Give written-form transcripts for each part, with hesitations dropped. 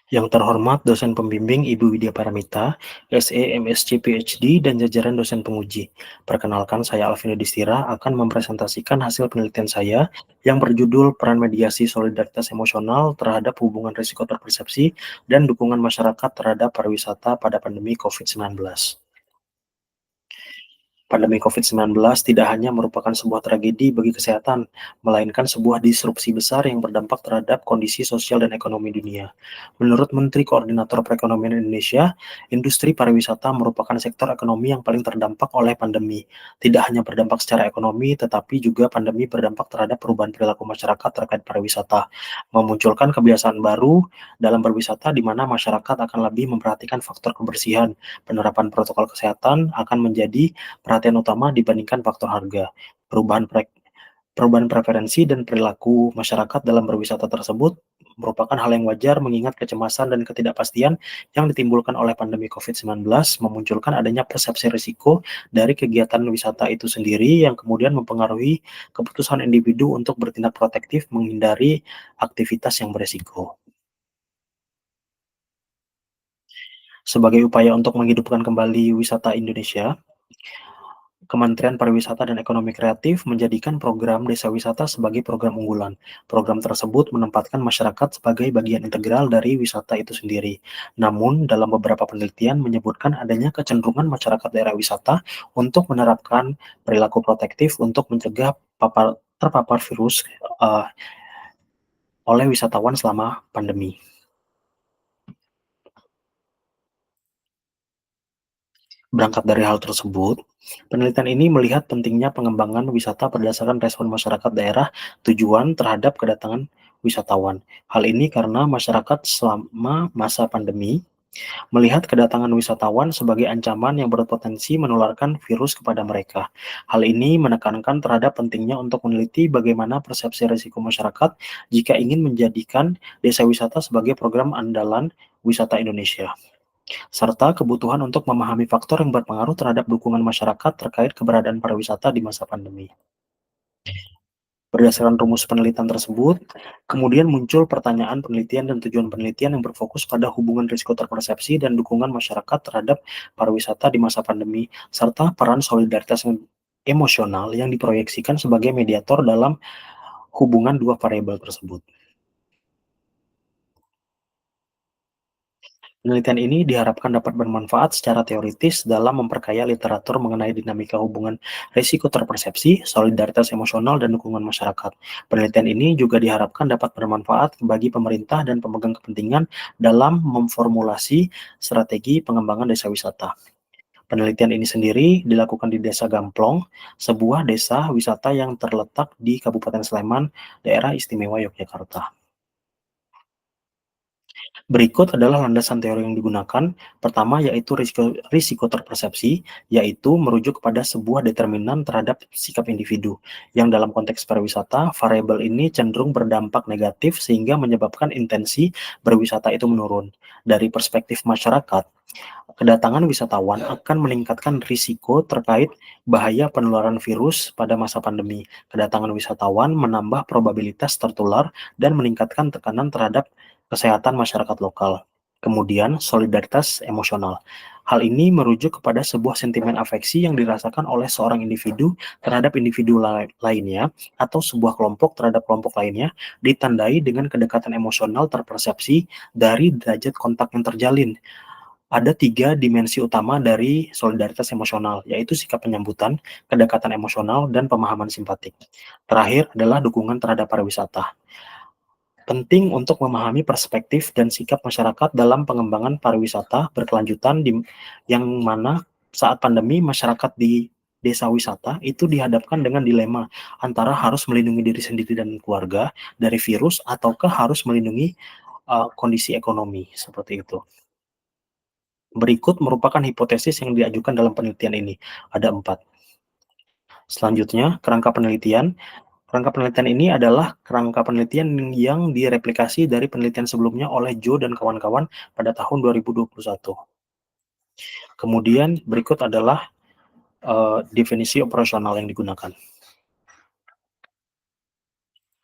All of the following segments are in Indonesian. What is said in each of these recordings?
Yang terhormat dosen pembimbing Ibu Widya Paramita, SE, MSc, PhD, dan jajaran dosen penguji. Perkenalkan, saya Alvin Distira akan mempresentasikan hasil penelitian saya yang berjudul Peran Mediasi Solidaritas Emosional terhadap Hubungan Risiko Terpersepsi dan Dukungan Masyarakat terhadap Pariwisata pada Pandemi COVID-19. Pandemi COVID-19 tidak hanya merupakan sebuah tragedi bagi kesehatan, melainkan sebuah disrupsi besar yang berdampak terhadap kondisi sosial dan ekonomi dunia. Menurut Menteri Koordinator Perekonomian Indonesia, industri pariwisata merupakan sektor ekonomi yang paling terdampak oleh pandemi. Tidak hanya berdampak secara ekonomi, tetapi juga pandemi berdampak terhadap perubahan perilaku masyarakat terkait pariwisata, memunculkan kebiasaan baru dalam berwisata di mana masyarakat akan lebih memperhatikan faktor kebersihan. Penerapan protokol kesehatan akan menjadi perhatian utama dibandingkan faktor harga. Perubahan preferensi dan perilaku masyarakat dalam berwisata tersebut merupakan hal yang wajar mengingat kecemasan dan ketidakpastian yang ditimbulkan oleh pandemi COVID-19 memunculkan adanya persepsi risiko dari kegiatan wisata itu sendiri yang kemudian mempengaruhi keputusan individu untuk bertindak protektif menghindari aktivitas yang beresiko. Sebagai upaya untuk menghidupkan kembali wisata Indonesia, Kementerian Pariwisata dan Ekonomi Kreatif menjadikan program Desa Wisata sebagai program unggulan. Program tersebut menempatkan masyarakat sebagai bagian integral dari wisata itu sendiri. Namun, dalam beberapa penelitian menyebutkan adanya kecenderungan masyarakat daerah wisata untuk menerapkan perilaku protektif untuk mencegah terpapar virus uh, oleh wisatawan selama pandemi. Berangkat dari hal tersebut, penelitian ini melihat pentingnya pengembangan wisata berdasarkan respon masyarakat daerah tujuan terhadap kedatangan wisatawan. Hal ini karena masyarakat selama masa pandemi melihat kedatangan wisatawan sebagai ancaman yang berpotensi menularkan virus kepada mereka. Hal ini menekankan terhadap pentingnya untuk meneliti bagaimana persepsi risiko masyarakat jika ingin menjadikan desa wisata sebagai program andalan wisata Indonesia, serta kebutuhan untuk memahami faktor yang berpengaruh terhadap dukungan masyarakat terkait keberadaan pariwisata di masa pandemi. Berdasarkan rumus penelitian tersebut, kemudian muncul pertanyaan penelitian dan tujuan penelitian yang berfokus pada hubungan risiko terpersepsi dan dukungan masyarakat terhadap pariwisata di masa pandemi, serta peran solidaritas emosional yang diproyeksikan sebagai mediator dalam hubungan dua variabel tersebut. Penelitian ini diharapkan dapat bermanfaat secara teoritis dalam memperkaya literatur mengenai dinamika hubungan risiko terpersepsi, solidaritas emosional, dan dukungan masyarakat. Penelitian ini juga diharapkan dapat bermanfaat bagi pemerintah dan pemegang kepentingan dalam memformulasi strategi pengembangan desa wisata. Penelitian ini sendiri dilakukan di Desa Gamplong, sebuah desa wisata yang terletak di Kabupaten Sleman, Daerah Istimewa Yogyakarta. Berikut adalah landasan teori yang digunakan. Pertama yaitu risiko terpersepsi, yaitu merujuk kepada sebuah determinan terhadap sikap individu, yang dalam konteks pariwisata, variabel ini cenderung berdampak negatif sehingga menyebabkan intensi berwisata itu menurun. Dari perspektif masyarakat, kedatangan wisatawan akan meningkatkan risiko terkait bahaya penularan virus pada masa pandemi. Kedatangan wisatawan menambah probabilitas tertular dan meningkatkan tekanan terhadap kesehatan masyarakat lokal. Kemudian, solidaritas emosional. Hal ini merujuk kepada sebuah sentimen afeksi yang dirasakan oleh seorang individu terhadap individu lainnya atau sebuah kelompok terhadap kelompok lainnya, ditandai dengan kedekatan emosional terpersepsi dari derajat kontak yang terjalin. Ada tiga dimensi utama dari solidaritas emosional, yaitu sikap penyambutan, kedekatan emosional, dan pemahaman simpatik. Terakhir adalah dukungan terhadap pariwisata. Penting untuk memahami perspektif dan sikap masyarakat dalam pengembangan pariwisata berkelanjutan yang mana saat pandemi masyarakat di desa wisata itu dihadapkan dengan dilema antara harus melindungi diri sendiri dan keluarga dari virus ataukah harus melindungi kondisi ekonomi seperti itu. Berikut merupakan hipotesis yang diajukan dalam penelitian ini. Ada 4. Selanjutnya, kerangka penelitian. Kerangka penelitian ini adalah kerangka penelitian yang direplikasi dari penelitian sebelumnya oleh Joe dan kawan-kawan pada tahun 2021. Kemudian berikut adalah definisi operasional yang digunakan.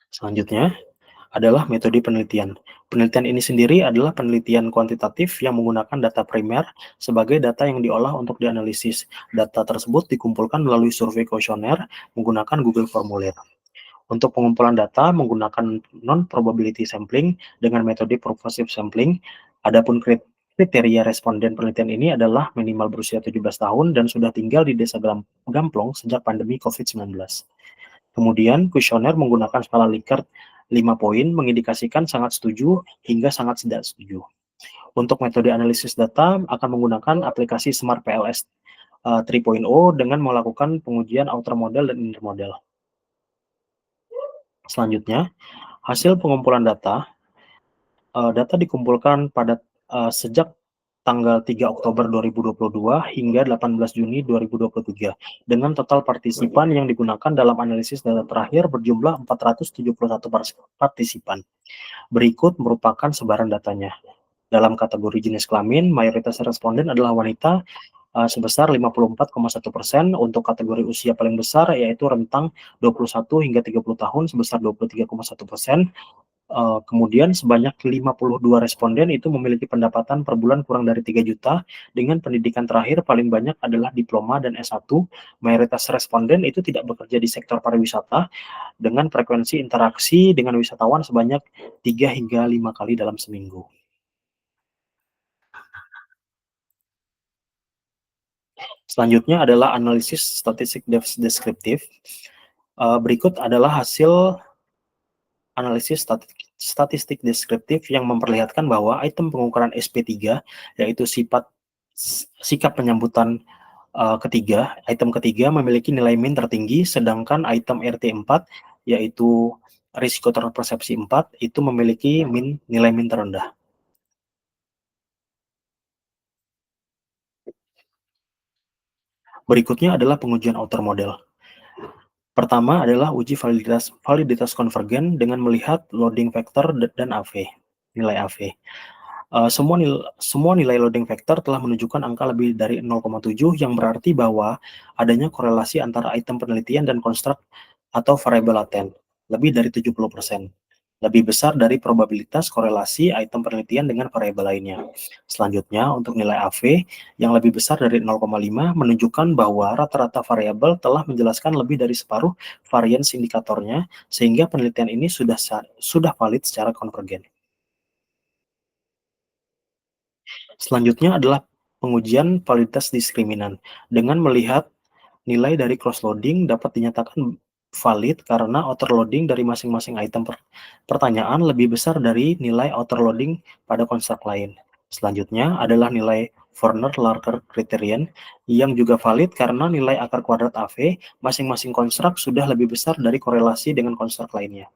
Selanjutnya, adalah metode penelitian. Penelitian ini sendiri adalah penelitian kuantitatif yang menggunakan data primer sebagai data yang diolah untuk dianalisis. Data tersebut dikumpulkan melalui survei kuesioner menggunakan Google Formulir. Untuk pengumpulan data menggunakan non-probability sampling dengan metode purposive sampling, adapun kriteria responden penelitian ini adalah minimal berusia 17 tahun dan sudah tinggal di desa Gamplong sejak pandemi COVID-19. Kemudian, kuesioner menggunakan skala Likert 5 poin mengindikasikan sangat setuju hingga sangat tidak setuju. Untuk metode analisis data akan menggunakan aplikasi Smart PLS 3.0 dengan melakukan pengujian outer model dan inner model. Selanjutnya, hasil pengumpulan data dikumpulkan pada sejak tanggal 3 Oktober 2022 hingga 18 Juni 2023 dengan total partisipan yang digunakan dalam analisis data terakhir berjumlah 471 partisipan. Berikut merupakan sebaran datanya. Dalam kategori jenis kelamin, mayoritas responden adalah wanita sebesar 54,1%. Untuk kategori usia paling besar yaitu rentang 21 hingga 30 tahun sebesar 23,1%. Kemudian sebanyak 52 responden itu memiliki pendapatan per bulan kurang dari 3 juta dengan pendidikan terakhir paling banyak adalah diploma dan S1. Mayoritas responden itu tidak bekerja di sektor pariwisata dengan frekuensi interaksi dengan wisatawan sebanyak 3 hingga 5 kali dalam seminggu. Selanjutnya adalah analisis statistik deskriptif. Berikut adalah hasil analisis statistik deskriptif yang memperlihatkan bahwa item pengukuran SP3 yaitu sikap penyambutan item ketiga memiliki nilai min tertinggi, sedangkan item RT4 yaitu risiko terpersepsi 4 itu memiliki nilai min terendah. Berikutnya adalah pengujian outer model. Pertama adalah uji validitas konvergen dengan melihat loading factor dan AV, nilai AV. Semua nilai loading factor telah menunjukkan angka lebih dari 0,7 yang berarti bahwa adanya korelasi antara item penelitian dan konstruk atau variabel laten, lebih dari 70%. Lebih besar dari probabilitas korelasi item penelitian dengan variabel lainnya. Selanjutnya, untuk nilai AV yang lebih besar dari 0,5 menunjukkan bahwa rata-rata variabel telah menjelaskan lebih dari separuh varians indikatornya, sehingga penelitian ini sudah valid secara konvergen. Selanjutnya adalah pengujian validitas diskriminan. Dengan melihat nilai dari cross-loading dapat dinyatakan valid karena outer-loading dari masing-masing item pertanyaan lebih besar dari nilai outer-loading pada konstruk lain. Selanjutnya adalah nilai Werner-Larker criterion yang juga valid karena nilai akar kuadrat AV masing-masing konstruk sudah lebih besar dari korelasi dengan konstruk lainnya.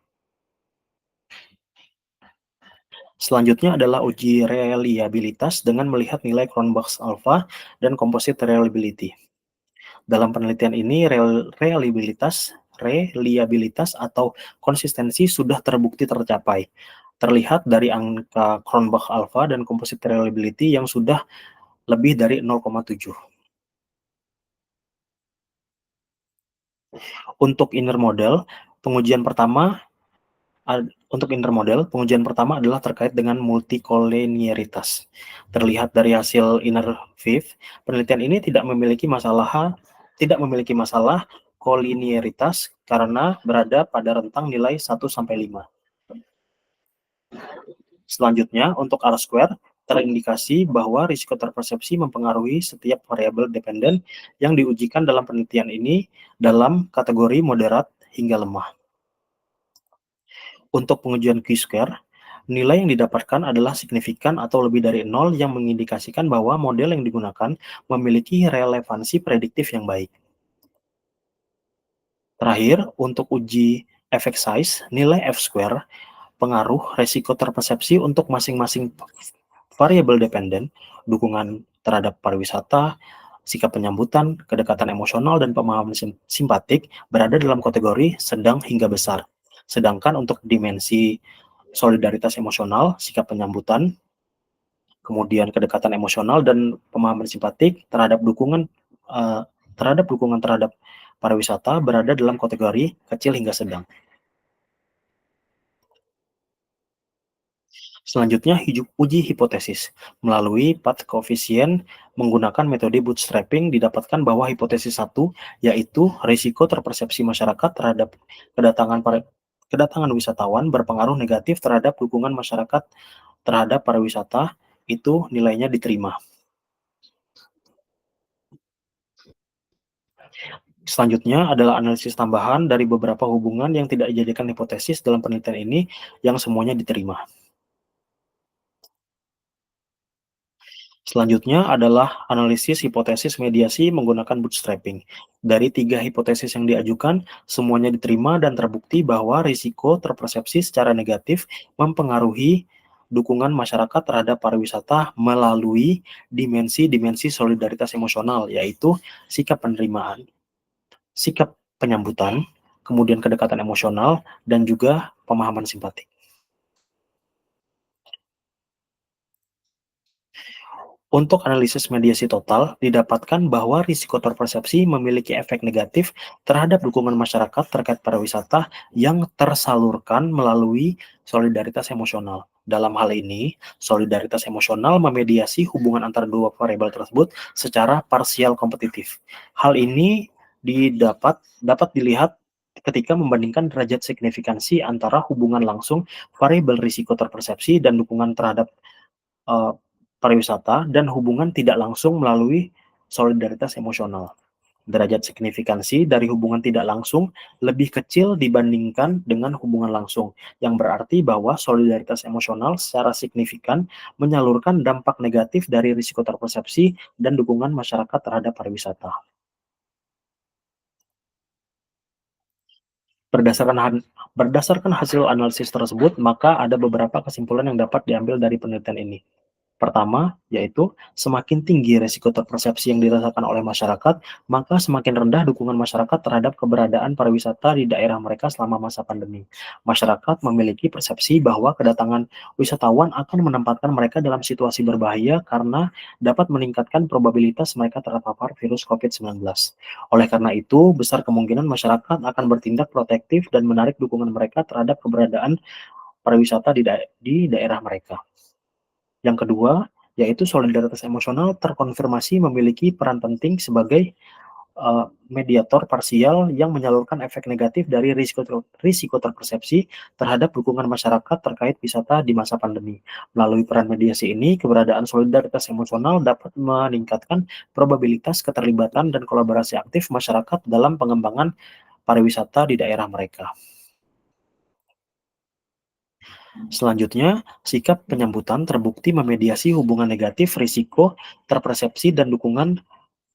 Selanjutnya adalah uji reliabilitas dengan melihat nilai Cronbach's alpha dan composite reliability. Dalam penelitian ini, reliabilitas atau konsistensi sudah terbukti tercapai. Terlihat dari angka Cronbach alpha dan composite reliability yang sudah lebih dari 0,7. Untuk inner model, pengujian pertama adalah terkait dengan multicollinearitas. Terlihat dari hasil inner fifth, penelitian ini tidak memiliki masalah collinearitas karena berada pada rentang nilai 1 sampai 5. Selanjutnya, untuk R-square, terindikasi bahwa risiko terpersepsi mempengaruhi setiap variabel dependen yang diujikan dalam penelitian ini dalam kategori moderat hingga lemah. Untuk pengujian Q-square, nilai yang didapatkan adalah signifikan atau lebih dari 0 yang mengindikasikan bahwa model yang digunakan memiliki relevansi prediktif yang baik. Terakhir, untuk uji effect size, nilai F-square, pengaruh resiko terpersepsi untuk masing-masing variabel dependen, dukungan terhadap pariwisata, sikap penyambutan, kedekatan emosional, dan pemahaman simpatik berada dalam kategori sedang hingga besar. Sedangkan untuk dimensi solidaritas emosional, sikap penyambutan, kemudian kedekatan emosional dan pemahaman simpatik terhadap dukungan terhadap pariwisata berada dalam kategori kecil hingga sedang. Selanjutnya, uji hipotesis. Melalui path coefficient menggunakan metode bootstrapping didapatkan bahwa hipotesis satu, yaitu risiko terpersepsi masyarakat terhadap kedatangan kedatangan wisatawan berpengaruh negatif terhadap dukungan masyarakat terhadap pariwisata, itu nilainya diterima. Selanjutnya adalah analisis tambahan dari beberapa hubungan yang tidak dijadikan hipotesis dalam penelitian ini yang semuanya diterima. Selanjutnya adalah analisis hipotesis mediasi menggunakan bootstrapping. Dari 3 hipotesis yang diajukan, semuanya diterima dan terbukti bahwa risiko terpersepsi secara negatif mempengaruhi dukungan masyarakat terhadap pariwisata melalui dimensi-dimensi solidaritas emosional, yaitu sikap penerimaan, sikap penyambutan, kemudian kedekatan emosional, dan juga pemahaman simpatik. Untuk analisis mediasi total, didapatkan bahwa risiko terpersepsi memiliki efek negatif terhadap dukungan masyarakat terkait pariwisata yang tersalurkan melalui solidaritas emosional. Dalam hal ini, solidaritas emosional memediasi hubungan antara dua variabel tersebut secara parsial kompetitif. Hal ini dapat dilihat ketika membandingkan derajat signifikansi antara hubungan langsung variabel risiko terpersepsi dan dukungan terhadap uh, pariwisata dan hubungan tidak langsung melalui solidaritas emosional. Derajat signifikansi dari hubungan tidak langsung lebih kecil dibandingkan dengan hubungan langsung, yang berarti bahwa solidaritas emosional secara signifikan menyalurkan dampak negatif dari risiko terpersepsi dan dukungan masyarakat terhadap pariwisata. Berdasarkan hasil analisis tersebut, maka ada beberapa kesimpulan yang dapat diambil dari penelitian ini. Pertama, yaitu semakin tinggi resiko terpersepsi yang dirasakan oleh masyarakat, maka semakin rendah dukungan masyarakat terhadap keberadaan pariwisata di daerah mereka selama masa pandemi. Masyarakat memiliki persepsi bahwa kedatangan wisatawan akan menempatkan mereka dalam situasi berbahaya karena dapat meningkatkan probabilitas mereka terpapar virus COVID-19. Oleh karena itu, besar kemungkinan masyarakat akan bertindak protektif dan menarik dukungan mereka terhadap keberadaan pariwisata di daerah mereka. Yang kedua, yaitu solidaritas emosional terkonfirmasi memiliki peran penting sebagai mediator parsial yang menyalurkan efek negatif dari risiko terpersepsi terhadap dukungan masyarakat terkait wisata di masa pandemi. Melalui peran mediasi ini, keberadaan solidaritas emosional dapat meningkatkan probabilitas keterlibatan dan kolaborasi aktif masyarakat dalam pengembangan pariwisata di daerah mereka. Selanjutnya, sikap penyambutan terbukti memediasi hubungan negatif, risiko, terpersepsi, dan dukungan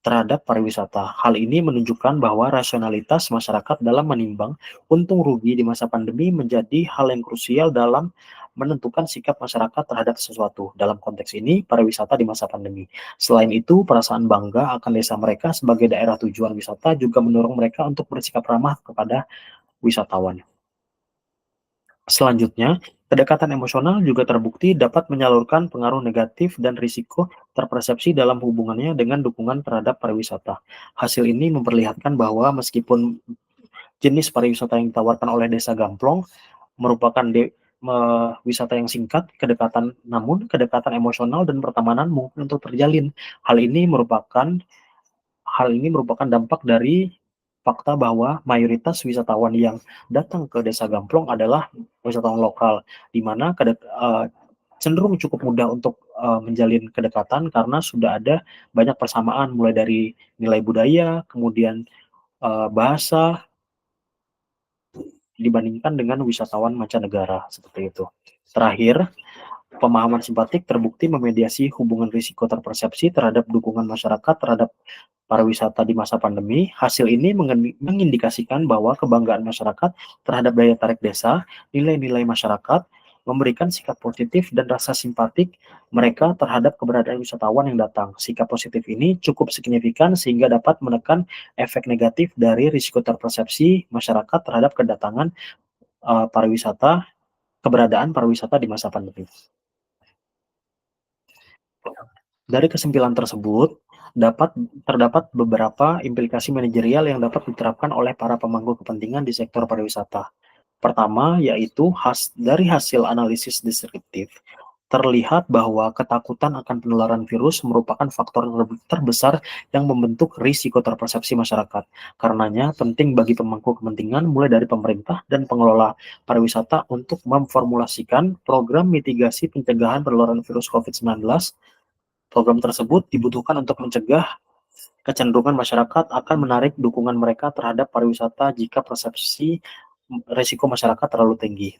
terhadap pariwisata. Hal ini menunjukkan bahwa rasionalitas masyarakat dalam menimbang untung rugi di masa pandemi menjadi hal yang krusial dalam menentukan sikap masyarakat terhadap sesuatu. Dalam konteks ini, pariwisata di masa pandemi. Selain itu, perasaan bangga akan desa mereka sebagai daerah tujuan wisata juga mendorong mereka untuk bersikap ramah kepada wisatawan. Selanjutnya, kedekatan emosional juga terbukti dapat menyalurkan pengaruh negatif dan risiko terpersepsi dalam hubungannya dengan dukungan terhadap pariwisata. Hasil ini memperlihatkan bahwa meskipun jenis pariwisata yang ditawarkan oleh Desa Gamplong merupakan wisata yang singkat, namun kedekatan emosional dan pertemanan mungkin untuk terjalin. Hal ini merupakan dampak dari fakta bahwa mayoritas wisatawan yang datang ke Desa Gamplong adalah wisatawan lokal, di mana cenderung cukup mudah untuk menjalin kedekatan karena sudah ada banyak persamaan mulai dari nilai budaya, kemudian bahasa dibandingkan dengan wisatawan mancanegara seperti itu. Terakhir, pemahaman simpatik terbukti memediasi hubungan risiko terpersepsi terhadap dukungan masyarakat terhadap pariwisata di masa pandemi. Hasil ini mengindikasikan bahwa kebanggaan masyarakat terhadap daya tarik desa, nilai-nilai masyarakat, memberikan sikap positif dan rasa simpatik mereka terhadap keberadaan wisatawan yang datang. Sikap positif ini cukup signifikan sehingga dapat menekan efek negatif dari risiko terpersepsi masyarakat terhadap keberadaan pariwisata di masa pandemi. Dari kesimpulan tersebut, terdapat beberapa implikasi manajerial yang dapat diterapkan oleh para pemangku kepentingan di sektor pariwisata. Pertama, yaitu dari hasil analisis deskriptif, terlihat bahwa ketakutan akan penularan virus merupakan faktor terbesar yang membentuk risiko terpersepsi masyarakat. Karenanya, penting bagi pemangku kepentingan mulai dari pemerintah dan pengelola pariwisata untuk memformulasikan program mitigasi pencegahan penularan virus COVID-19. Program tersebut dibutuhkan untuk mencegah kecenderungan masyarakat akan menarik dukungan mereka terhadap pariwisata jika persepsi resiko masyarakat terlalu tinggi.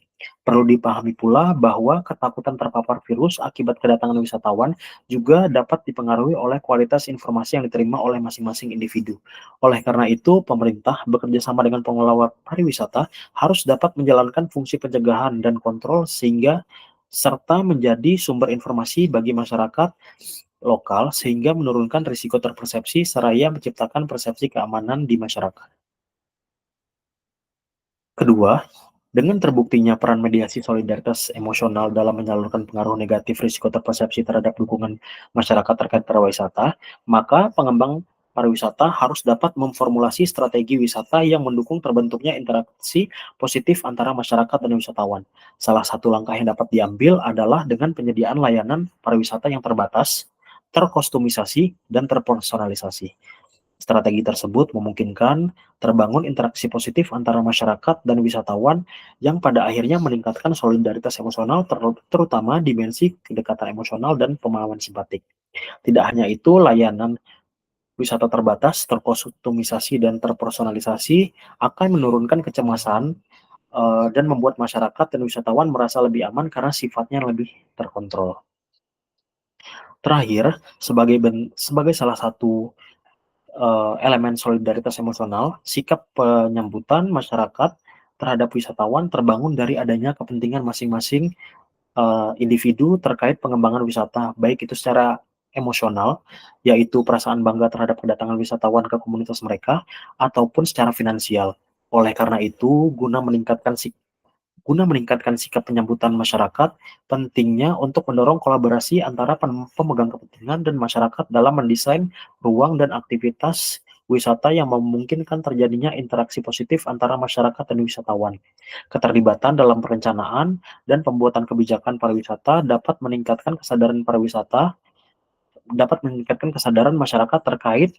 Perlu dipahami pula bahwa ketakutan terpapar virus akibat kedatangan wisatawan juga dapat dipengaruhi oleh kualitas informasi yang diterima oleh masing-masing individu. Oleh karena itu, pemerintah bekerja sama dengan pengelola pariwisata harus dapat menjalankan fungsi pencegahan dan kontrol sehingga serta menjadi sumber informasi bagi masyarakat lokal sehingga menurunkan risiko terpersepsi seraya menciptakan persepsi keamanan di masyarakat. Kedua, dengan terbuktinya peran mediasi solidaritas emosional dalam menyalurkan pengaruh negatif risiko terpersepsi terhadap dukungan masyarakat terkait pariwisata, maka pengembang pariwisata harus dapat memformulasi strategi wisata yang mendukung terbentuknya interaksi positif antara masyarakat dan wisatawan. Salah satu langkah yang dapat diambil adalah dengan penyediaan layanan pariwisata yang terbatas, terkostumisasi, dan terpersonalisasi. Strategi tersebut memungkinkan terbangun interaksi positif antara masyarakat dan wisatawan yang pada akhirnya meningkatkan solidaritas emosional, terutama dimensi kedekatan emosional dan pemahaman simpatik. Tidak hanya itu, layanan wisata terbatas, terkostumisasi, dan terpersonalisasi akan menurunkan kecemasan dan membuat masyarakat dan wisatawan merasa lebih aman karena sifatnya lebih terkontrol. Terakhir, sebagai salah satu elemen solidaritas emosional, sikap penyambutan masyarakat terhadap wisatawan terbangun dari adanya kepentingan masing-masing individu terkait pengembangan wisata, baik itu secara emosional, yaitu perasaan bangga terhadap kedatangan wisatawan ke komunitas mereka, ataupun secara finansial. Oleh karena itu, guna meningkatkan sikap penyambutan masyarakat, pentingnya untuk mendorong kolaborasi antara pemegang kepentingan dan masyarakat dalam mendesain ruang dan aktivitas wisata yang memungkinkan terjadinya interaksi positif antara masyarakat dan wisatawan. Keterlibatan dalam perencanaan dan pembuatan kebijakan pariwisata dapat meningkatkan kesadaran masyarakat terkait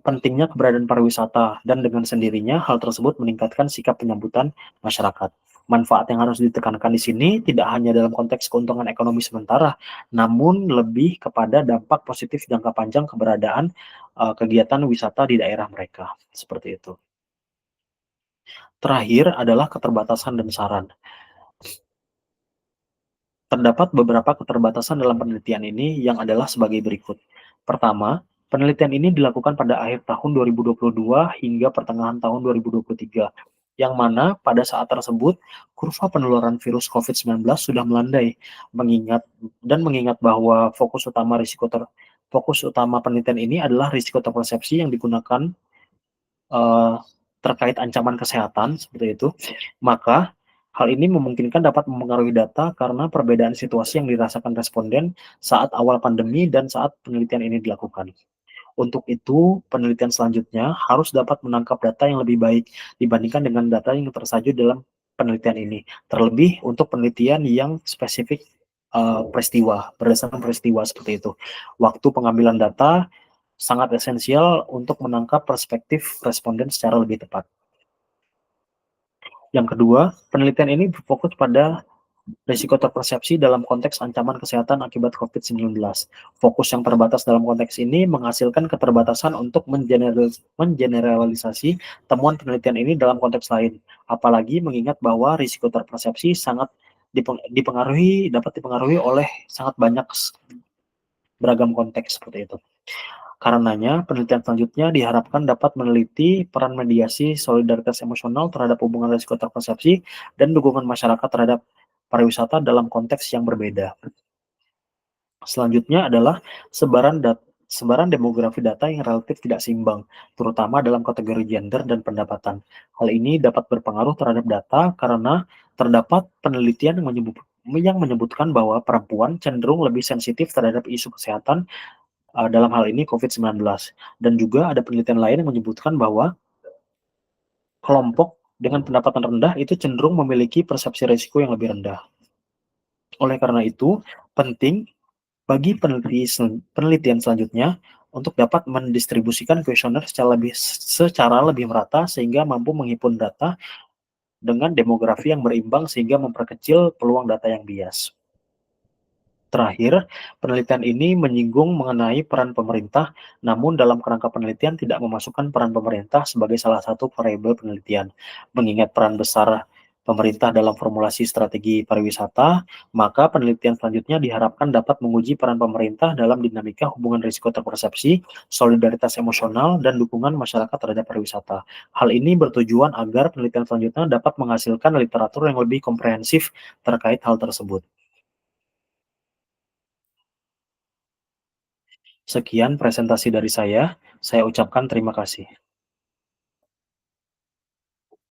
pentingnya keberadaan pariwisata, dan dengan sendirinya hal tersebut meningkatkan sikap penyambutan masyarakat. Manfaat yang harus ditekankan di sini tidak hanya dalam konteks keuntungan ekonomi sementara, namun lebih kepada dampak positif jangka panjang keberadaan kegiatan wisata di daerah mereka. Seperti itu. Terakhir adalah keterbatasan dan saran. Terdapat beberapa keterbatasan dalam penelitian ini yang adalah sebagai berikut. Pertama, penelitian ini dilakukan pada akhir tahun 2022 hingga pertengahan tahun 2023, yang mana pada saat tersebut kurva penularan virus COVID-19 sudah melandai, mengingat bahwa fokus utama penelitian ini adalah risiko terpersepsi yang digunakan uh, terkait ancaman kesehatan seperti itu, maka hal ini memungkinkan dapat mempengaruhi data karena perbedaan situasi yang dirasakan responden saat awal pandemi dan saat penelitian ini dilakukan. Untuk itu, penelitian selanjutnya harus dapat menangkap data yang lebih baik dibandingkan dengan data yang tersaji dalam penelitian ini. Terlebih untuk penelitian yang spesifik berdasarkan peristiwa seperti itu. Waktu pengambilan data sangat esensial untuk menangkap perspektif responden secara lebih tepat. Yang kedua, penelitian ini berfokus pada risiko terpersepsi dalam konteks ancaman kesehatan akibat COVID-19. Fokus yang terbatas dalam konteks ini menghasilkan keterbatasan untuk mengeneralisasi temuan penelitian ini dalam konteks lain. Apalagi mengingat bahwa risiko terpersepsi dapat dipengaruhi oleh sangat banyak beragam konteks seperti itu. Karenanya, penelitian selanjutnya diharapkan dapat meneliti peran mediasi solidaritas emosional terhadap hubungan risiko terpersepsi dan dukungan masyarakat terhadap pariwisata dalam konteks yang berbeda. Selanjutnya adalah sebaran demografi data yang relatif tidak seimbang, terutama dalam kategori gender dan pendapatan. Hal ini dapat berpengaruh terhadap data karena terdapat penelitian yang menyebutkan bahwa perempuan cenderung lebih sensitif terhadap isu kesehatan, dalam hal ini COVID-19. Dan juga ada penelitian lain yang menyebutkan bahwa kelompok dengan pendapatan rendah itu cenderung memiliki persepsi risiko yang lebih rendah. Oleh karena itu, penting bagi penelitian selanjutnya untuk dapat mendistribusikan kuesioner secara lebih merata sehingga mampu menghimpun data dengan demografi yang berimbang sehingga memperkecil peluang data yang bias. Terakhir, penelitian ini menyinggung mengenai peran pemerintah, namun dalam kerangka penelitian tidak memasukkan peran pemerintah sebagai salah satu variabel penelitian. Mengingat peran besar pemerintah dalam formulasi strategi pariwisata, maka penelitian selanjutnya diharapkan dapat menguji peran pemerintah dalam dinamika hubungan risiko terpersepsi, solidaritas emosional, dan dukungan masyarakat terhadap pariwisata. Hal ini bertujuan agar penelitian selanjutnya dapat menghasilkan literatur yang lebih komprehensif terkait hal tersebut. Sekian presentasi dari saya ucapkan terima kasih.